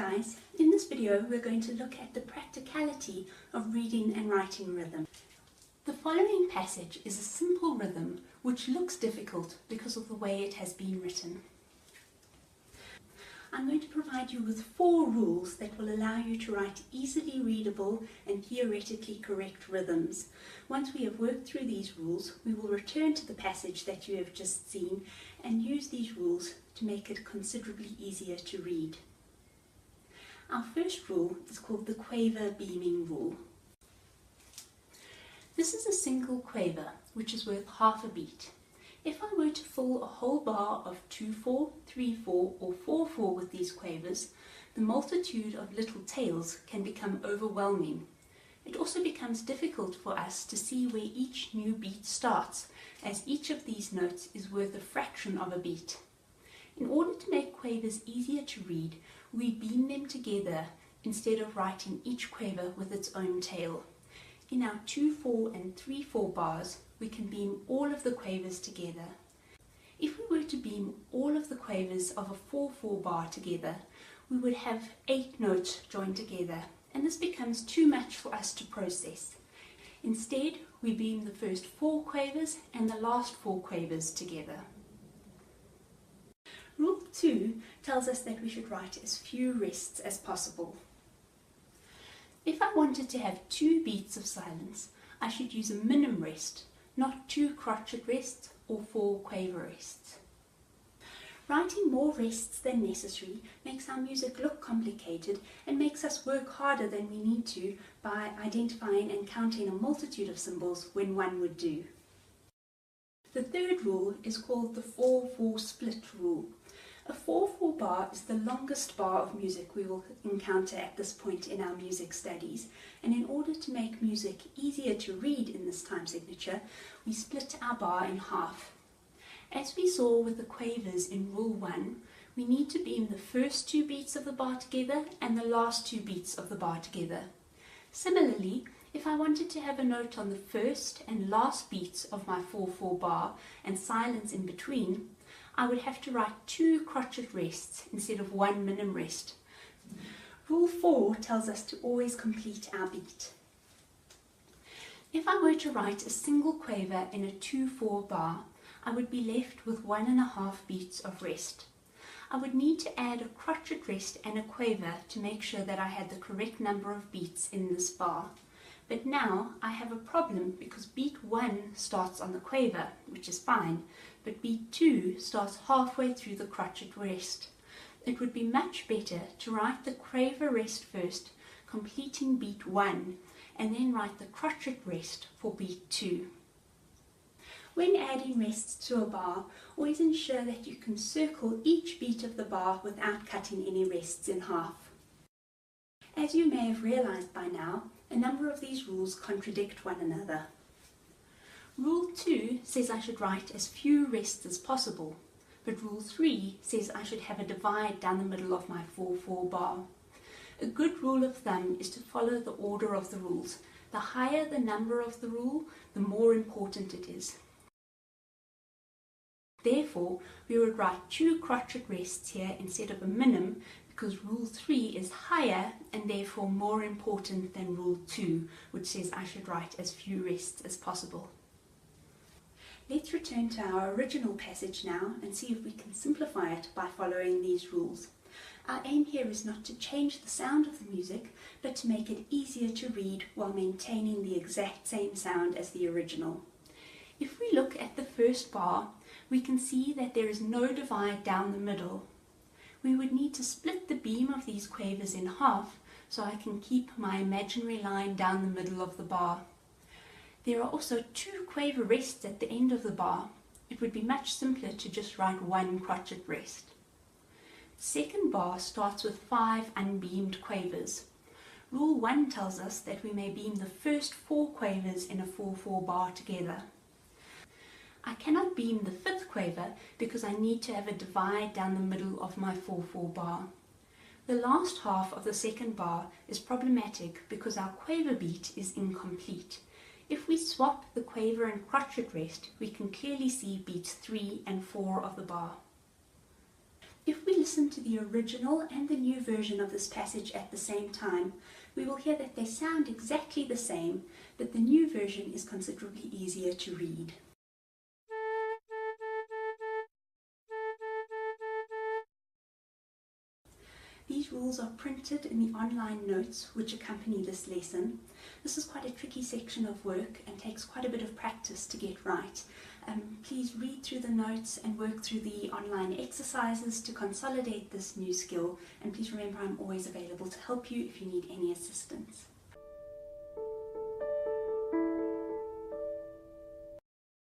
guys, in this video we're going to look at the practicality of reading and writing rhythm. The following passage is a simple rhythm which looks difficult because of the way it has been written. I'm going to provide you with 4 rules that will allow you to write easily readable and theoretically correct rhythms. Once we have worked through these rules, we will return to the passage that you have just seen and use these rules to make it considerably easier to read. Our first rule is called the quaver beaming rule. This is a single quaver which is worth half a beat. If I were to fill a whole bar of 2/4, 3/4 or 4/4 with these quavers, the multitude of little tails can become overwhelming. It also becomes difficult for us to see where each new beat starts, as each of these notes is worth a fraction of a beat. In order to make quavers easier to read, we beam them together instead of writing each quaver with its own tail. In our 2/4 and 3/4 bars, we can beam all of the quavers together. If we were to beam all of the quavers of a 4/4 bar together, we would have 8 notes joined together, and this becomes too much for us to process. Instead, we beam the first 4 quavers and the last 4 quavers together. Rule 2 tells us that we should write as few rests as possible. If I wanted to have 2 beats of silence, I should use a minim rest, not 2 crotchet rests or 4 quaver rests. Writing more rests than necessary makes our music look complicated and makes us work harder than we need to by identifying and counting a multitude of symbols when one would do. The third rule is called the 4/4 split rule. A 4/4 bar is the longest bar of music we will encounter at this point in our music studies, and in order to make music easier to read in this time signature, we split our bar in half. As we saw with the quavers in Rule 1, we need to beam the first 2 beats of the bar together and the last 2 beats of the bar together. Similarly, if I wanted to have a note on the first and last beats of my 4/4 bar and silence in between, I would have to write 2 crotchet rests instead of 1 minim rest. Rule 4 tells us to always complete our beat. If I were to write a single quaver in a 2/4 bar, I would be left with 1.5 beats of rest. I would need to add a crotchet rest and a quaver to make sure that I had the correct number of beats in this bar. But now I have a problem because beat 1 starts on the quaver, which is fine, but beat 2 starts halfway through the crotchet rest. It would be much better to write the quaver rest first, completing beat 1, and then write the crotchet rest for beat 2. When adding rests to a bar, always ensure that you can circle each beat of the bar without cutting any rests in half. As you may have realized by now, a number of these rules contradict one another. Rule 2 says I should write as few rests as possible, but Rule 3 says I should have a divide down the middle of my 4/4 bar. A good rule of thumb is to follow the order of the rules. The higher the number of the rule, the more important it is. Therefore, we would write 2 crotchet rests here instead of a minim, because Rule 3 is higher and therefore more important than Rule 2, which says I should write as few rests as possible. Let's return to our original passage now and see if we can simplify it by following these rules. Our aim here is not to change the sound of the music, but to make it easier to read while maintaining the exact same sound as the original. If we look at the first bar, we can see that there is no divide down the middle. We would need to split the beam of these quavers in half so I can keep my imaginary line down the middle of the bar. There are also 2 quaver rests at the end of the bar. It would be much simpler to just write 1 crotchet rest. The second bar starts with 5 unbeamed quavers. Rule 1 tells us that we may beam the first 4 quavers in a 4/4 bar together. I cannot beam the 5th quaver because I need to have a divide down the middle of my 4/4 bar. The last half of the second bar is problematic because our quaver beat is incomplete. If we swap the quaver and crotchet rest, we can clearly see beats 3 and 4 of the bar. If we listen to the original and the new version of this passage at the same time, we will hear that they sound exactly the same, but the new version is considerably easier to read. These rules are printed in the online notes which accompany this lesson. This is quite a tricky section of work and takes quite a bit of practice to get right. Please read through the notes and work through the online exercises to consolidate this new skill, and please remember I'm always available to help you if you need any assistance.